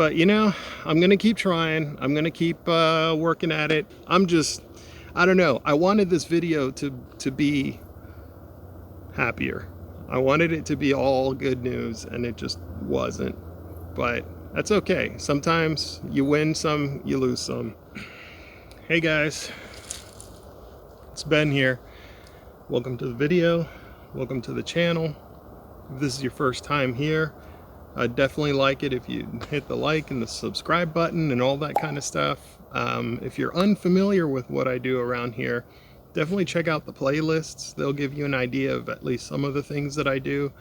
But you know, I'm gonna keep trying. I'm gonna keep working at it. I don't know. I wanted this video to be happier. I wanted it to be all good news, and it just wasn't. But that's okay. Sometimes you win some, you lose some. Hey guys, it's Ben here. Welcome to the video. Welcome to the channel. If this is your first time here, I'd definitely like it if you hit the like and the subscribe button and all that kind of stuff. If you're unfamiliar with what I do around here, definitely check out the playlists. They'll give you an idea of at least some of the things that I do.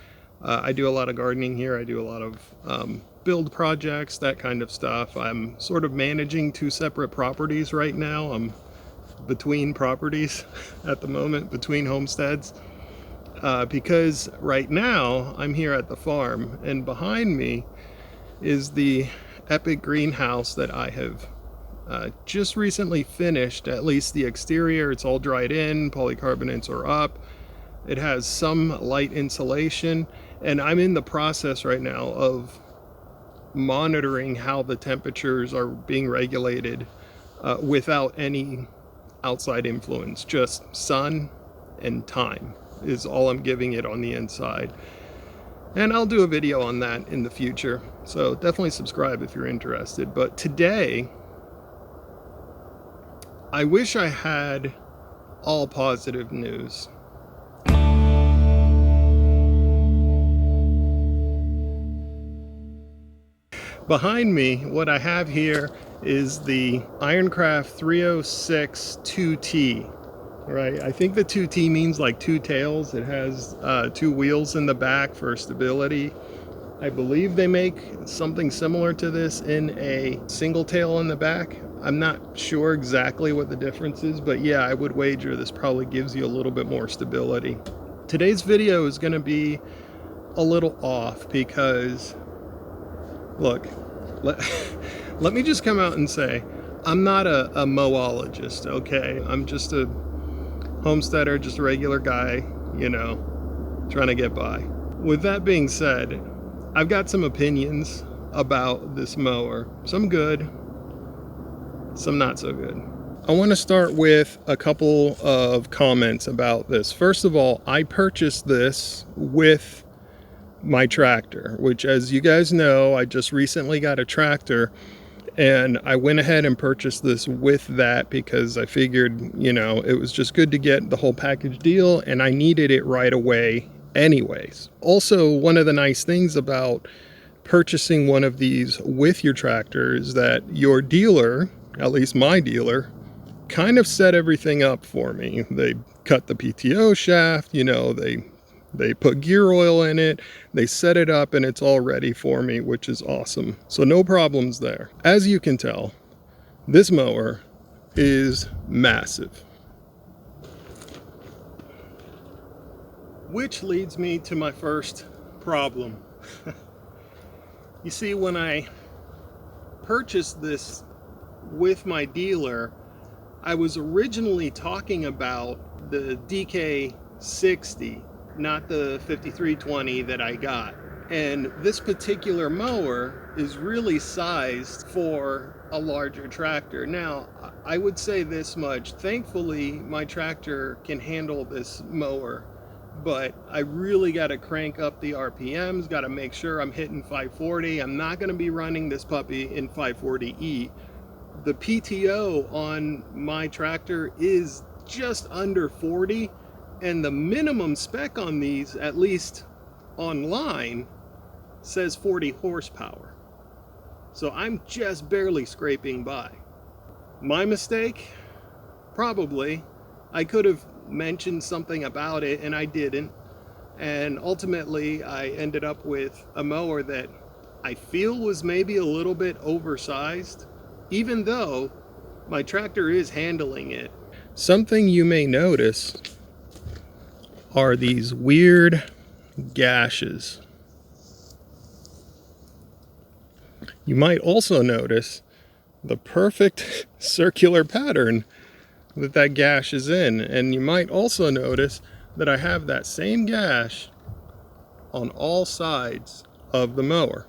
I do a lot of gardening here. I do a lot of build projects, that kind of stuff. I'm sort of managing 2 separate properties right now. I'm between properties at the moment, between homesteads. Because right now I'm here at the farm, and behind me is the epic greenhouse that I have just recently finished. At least the exterior, it's all dried in, polycarbonates are up, it has some light insulation, and I'm in the process right now of monitoring how the temperatures are being regulated without any outside influence. Just sun and time is all I'm giving it on the inside, and I'll do a video on that in the future, so definitely subscribe if you're interested. But today I wish I had all positive news. Behind me, what I have here is the Ironcraft 306 2T. Right, I think the 2T means like 2 tails. It has 2 wheels in the back for stability. I believe they make something similar to this in a single tail in the back. I'm not sure exactly what the difference is, but yeah, I would wager this probably gives you a little bit more stability. Today's video is going to be a little off because, look, let me just come out and say, I'm not a mowologist, okay? I'm just a homesteader, just a regular guy, you know, trying to get by. With that being said, I've got some opinions about this mower. Some good, some not so good. I want to start with a couple of comments about this. First of all, I purchased this with my tractor, which, as you guys know, I just recently got a tractor. And I went ahead and purchased this with that because I figured, you know, it was just good to get the whole package deal, and I needed it right away anyways. Also, one of the nice things about purchasing one of these with your tractor is that your dealer, at least my dealer, kind of set everything up for me. They cut the PTO shaft, you know, they put gear oil in it, they set it up, and it's all ready for me, which is awesome. So no problems there. As you can tell, this mower is massive. Which leads me to my first problem. You see, when I purchased this with my dealer, I was originally talking about the DK60, not the 5320 that I got. And this particular mower is really sized for a larger tractor. Now, I would say this much: thankfully my tractor can handle this mower, but I really got to crank up the RPMs, got to make sure I'm hitting 540. I'm not going to be running this puppy in 540E. The PTO on my tractor is just under 40, and the minimum spec on these, at least online, says 40 horsepower. So I'm just barely scraping by. My mistake? Probably. I could have mentioned something about it, and I didn't. And ultimately, I ended up with a mower that I feel was maybe a little bit oversized, even though my tractor is handling it. Something you may notice are these weird gashes. You might also notice the perfect circular pattern that gash is in, and you might also notice that I have that same gash on all sides of the mower.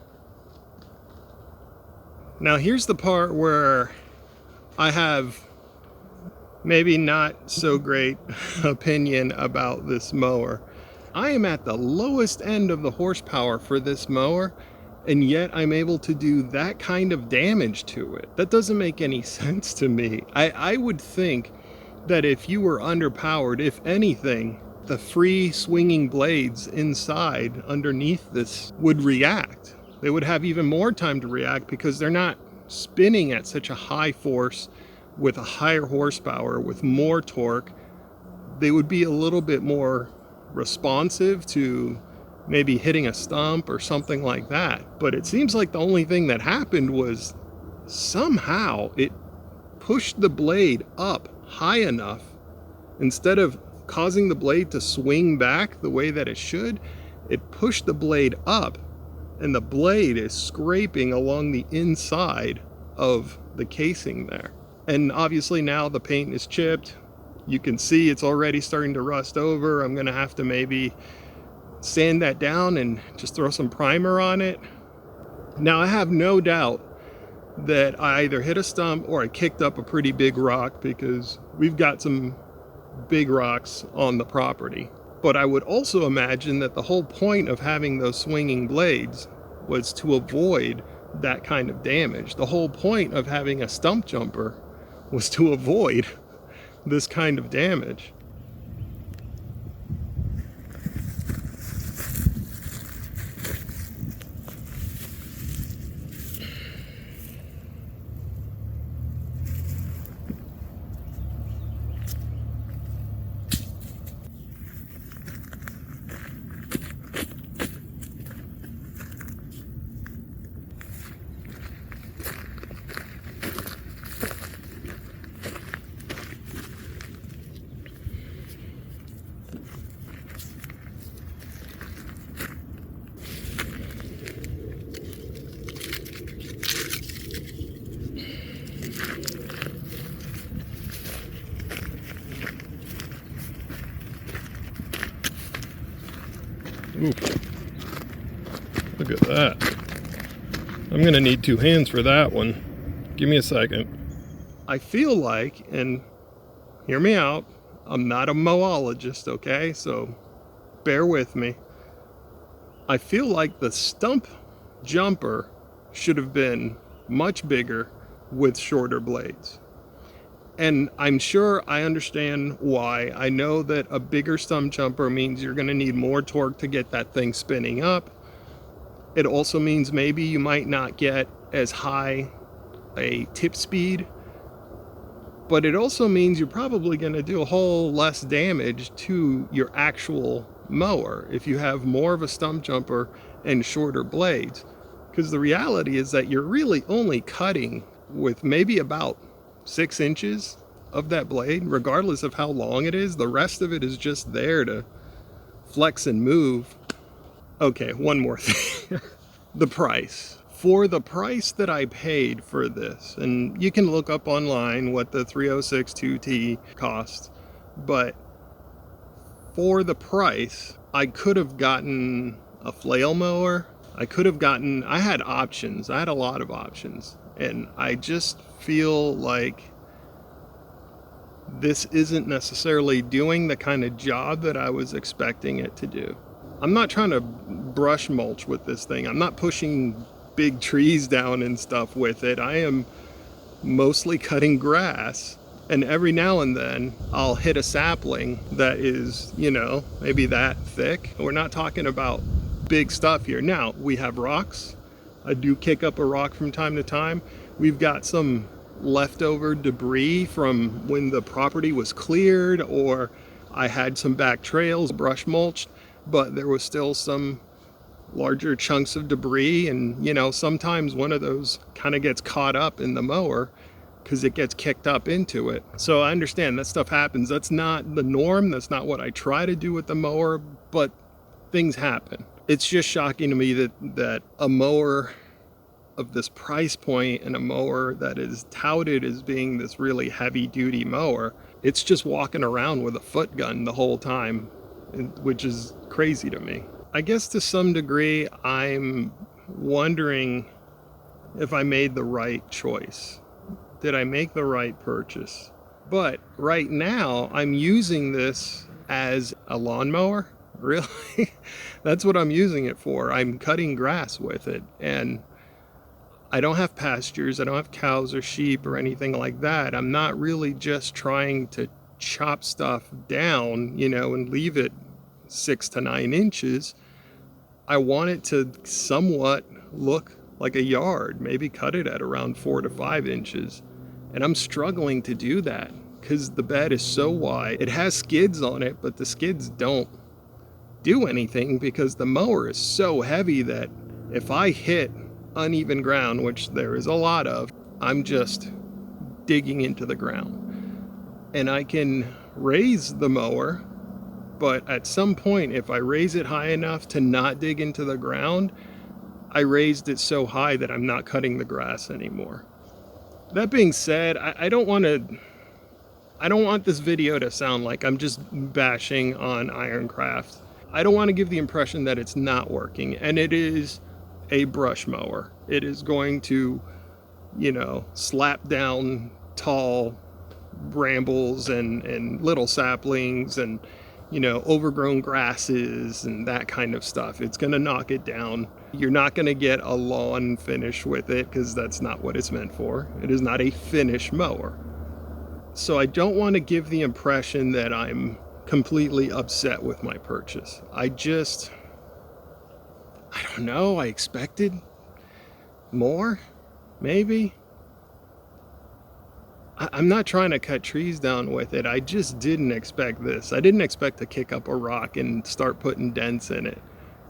Now here's the part where I have maybe not so great opinion about this mower. I am at the lowest end of the horsepower for this mower, and yet I'm able to do that kind of damage to it. That doesn't make any sense to me. I would think that if you were underpowered, if anything, the free swinging blades inside underneath this would react. They would have even more time to react because they're not spinning at such a high force with a higher horsepower, with more torque. They would be a little bit more responsive to maybe hitting a stump or something like that. But it seems like the only thing that happened was somehow it pushed the blade up high enough. Instead of causing the blade to swing back the way that it should, it pushed the blade up, and the blade is scraping along the inside of the casing there. And obviously now the paint is chipped. You can see it's already starting to rust over. I'm gonna have to maybe sand that down and just throw some primer on it. Now I have no doubt that I either hit a stump or I kicked up a pretty big rock, because we've got some big rocks on the property. But I would also imagine that the whole point of having those swinging blades was to avoid that kind of damage. The whole point of having a stump jumper was to avoid this kind of damage. Ooh, look at that. I'm gonna need two hands for that one. Give me a second. I feel like, and hear me out, I'm not a moologist, okay? So bear with me. I feel like the stump jumper should have been much bigger with shorter blades. And I'm sure I understand why. I know that a bigger stump jumper means you're going to need more torque to get that thing spinning up. It also means maybe you might not get as high a tip speed, but it also means you're probably going to do a whole less damage to your actual mower if you have more of a stump jumper and shorter blades. Because the reality is that you're really only cutting with maybe about 6 inches of that blade, regardless of how long it is. The rest of it is just there to flex and move. Okay, one more thing. The price. For the price that I paid for this, and you can look up online what the 306 2T costs, but for the price, I could have gotten a flail mower. I had options. I had a lot of options. And I just feel like this isn't necessarily doing the kind of job that I was expecting it to do. I'm not trying to brush mulch with this thing. I'm not pushing big trees down and stuff with it. I am mostly cutting grass. And every now and then I'll hit a sapling that is, maybe that thick. We're not talking about big stuff here. Now, we have rocks. I do kick up a rock from time to time. We've got some leftover debris from when the property was cleared, or I had some back trails brush mulched, but there was still some larger chunks of debris. And, sometimes one of those kind of gets caught up in the mower because it gets kicked up into it. So I understand that stuff happens. That's not the norm. That's not what I try to do with the mower, but things happen. It's just shocking to me that a mower of this price point and a mower that is touted as being this really heavy duty mower, it's just walking around with a foot gun the whole time, which is crazy to me. I guess to some degree I'm wondering if I made the right choice. Did I make the right purchase? But right now, I'm using this as a lawnmower. Really? That's what I'm using it for. I'm cutting grass with it. And I don't have pastures. I don't have cows or sheep or anything like that. I'm not really just trying to chop stuff down, you know, and leave it 6 to 9 inches. I want it to somewhat look like a yard, maybe cut it at around 4 to 5 inches. And I'm struggling to do that because the bed is so wide. It has skids on it, but the skids don't do anything because the mower is so heavy that if I hit uneven ground, which there is a lot of, I'm just digging into the ground. And I can raise the mower, but at some point, if I raise it high enough to not dig into the ground, I raised it so high that I'm not cutting the grass anymore. That being said, I don't want this video to sound like I'm just bashing on Ironcraft. I don't want to give the impression that it's not working, and it is a brush mower. It is going to, you know, slap down tall brambles and little saplings and, you know, overgrown grasses and that kind of stuff. It's going to knock it down. You're not going to get a lawn finish with it because that's not what it's meant for. It is not a finish mower. So I don't want to give the impression that I'm completely upset with my purchase. I don't know, I expected more, maybe. I'm not trying to cut trees down with it. I just didn't expect this. I didn't expect to kick up a rock and start putting dents in it.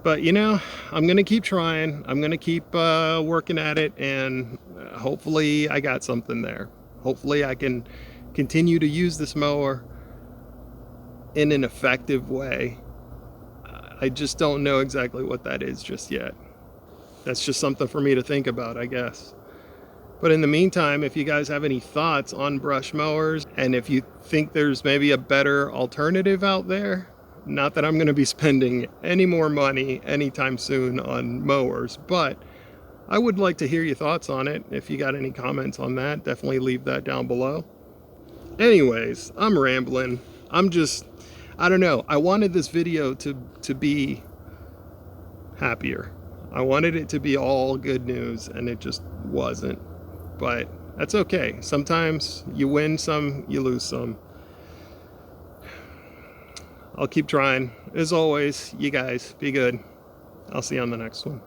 But, you know, I'm going to keep trying. I'm going to keep working at it, and hopefully I got something there. Hopefully I can continue to use this mower in an effective way. I just don't know exactly what that is just yet. That's just something for me to think about, I guess. But in the meantime, if you guys have any thoughts on brush mowers, and if you think there's maybe a better alternative out there, not that I'm going to be spending any more money anytime soon on mowers, but I would like to hear your thoughts on it. If you got any comments on that, definitely leave that down below. Anyways, I'm rambling. I don't know. I wanted this video to be happier. I wanted it to be all good news, and it just wasn't. But that's okay. Sometimes you win some, you lose some. I'll keep trying. As always, you guys be good. I'll see you on the next one.